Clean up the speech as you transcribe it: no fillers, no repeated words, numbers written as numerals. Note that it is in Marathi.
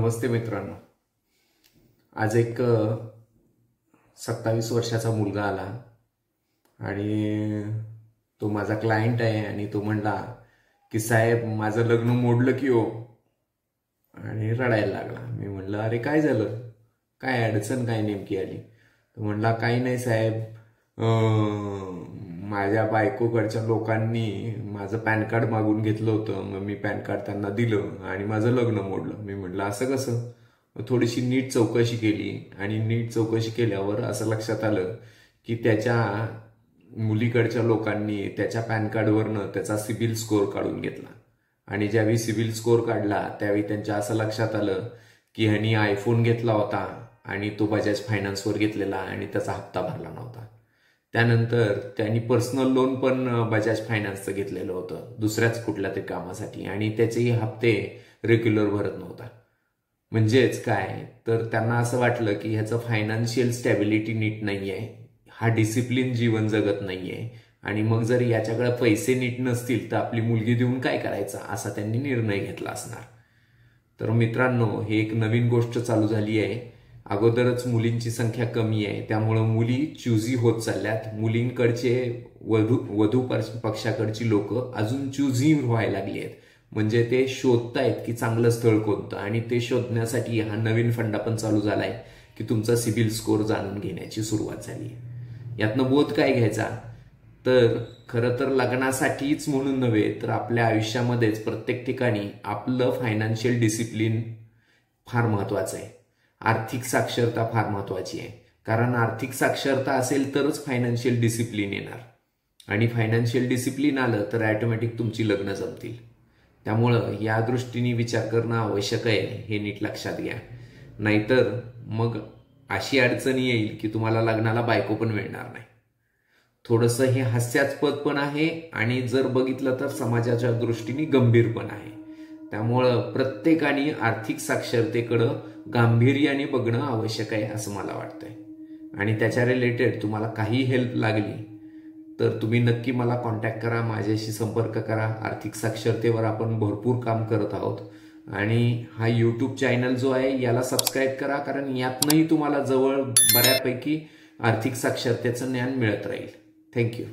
नमस्ते मित्रांनो। आज एक 27 वर्षाचा मुलगा आला आणि तो माझा क्लायंट आहे आणि तो म्हणला की साहेब माझं लग्न मोडलं की हो, आणि रडायला लागला। मी म्हणलं अरे काय झालं, काय अडचण काय नेमकी आली? तो म्हणला काही नाही साहेब, माझ्या बायकोकडच्या लोकांनी माझं पॅन कार्ड मागून घेतलं होतं, मग मी पॅन कार्ड त्यांना दिलं आणि माझं लग्न मोडलं। मी म्हटलं असं कसं? थोडीशी नीट चौकशी केली आणि नीट चौकशी केल्यावर असं लक्षात आलं की त्याच्या मुलीकडच्या लोकांनी त्याच्या पॅन कार्डवरनं त्याचा सिबिल स्कोअर काढून घेतला आणि ज्यावेळी सिबिल स्कोअर काढला त्यावेळी त्यांच्या असं लक्षात आलं की ह्यांनी आयफोन घेतला होता आणि तो बजाज फायनान्सवर घेतलेला आणि त्याचा हप्ता भरला नव्हता। त्यानंतर त्यांनी पर्सनल लोन पण बजाज फायनान्सचं घेतलेलं होतं दुसऱ्याच कुठल्या तरी कामासाठी आणि त्याचेही हप्ते रेग्युलर भरत नव्हता। म्हणजेच काय तर त्यांना असं वाटलं की ह्याचं फायनान्शियल स्टॅबिलिटी नीट नाहीये, हा डिसिप्लिन जीवन जगत नाहीये आणि मग जर याच्याकडे पैसे नीट नसतील तर आपली मुलगी देऊन काय करायचं असा त्यांनी निर्णय घेतला असणार। तर मित्रांनो, हे एक नवीन गोष्ट चालू झाली आहे। अगोदरच मुलींची संख्या कमी आहे, त्यामुळे मुली चूजी होत चालल्यात। मुलींकडचे वधू पक्षाकडची लोक अजून चूजी व्हायला लागली आहेत, म्हणजे ते शोधतायत की चांगलं स्थळ कोणतं, आणि ते शोधण्यासाठी हा नवीन फंडा पण चालू झालाय की तुमचा सिबिल स्कोअर जाणून घेण्याची सुरुवात झाली। यातनं बोध काय घ्यायचा तर खरं तर लग्नासाठीच म्हणून नव्हे तर आपल्या आयुष्यामध्येच प्रत्येक ठिकाणी आपलं फायनान्शियल डिसिप्लिन फार महत्वाचं आहे। आर्थिक साक्षरता फार महत्वाची आहे, कारण आर्थिक साक्षरता असेल तरच फायनान्शियल डिसिप्लिन येणार आणि फायनान्शियल डिसिप्लिन आलं तर ऑटोमॅटिक तुमची लग्न जमतील। त्यामुळं या दृष्टीने विचार करणं आवश्यक आहे, हे नीट लक्षात घ्या। नाहीतर मग अशी अडचण येईल की तुम्हाला लग्नाला बायको पण मिळणार नाही। थोडंसं हे हास्यास्पद पण आहे आणि जर बघितलं तर समाजाच्या दृष्टीने गंभीर पण आहे। त्यामुळं प्रत्येकाने आर्थिक साक्षरतेकडं गांभीर्याने बघणं आवश्यक आहे असं मला वाटतंय। आणि त्याच्या रिलेटेड तुम्हाला काही हेल्प लागली तर तुम्ही नक्की मला कॉन्टॅक्ट करा, माझ्याशी संपर्क करा। आर्थिक साक्षरतेवर आपण भरपूर काम करत आहोत आणि हा यूट्यूब चॅनल जो आहे याला सबस्क्राईब करा, कारण यातनंही तुम्हाला जवळ बऱ्यापैकी आर्थिक साक्षरतेचं ज्ञान मिळत राहील। थँक्यू।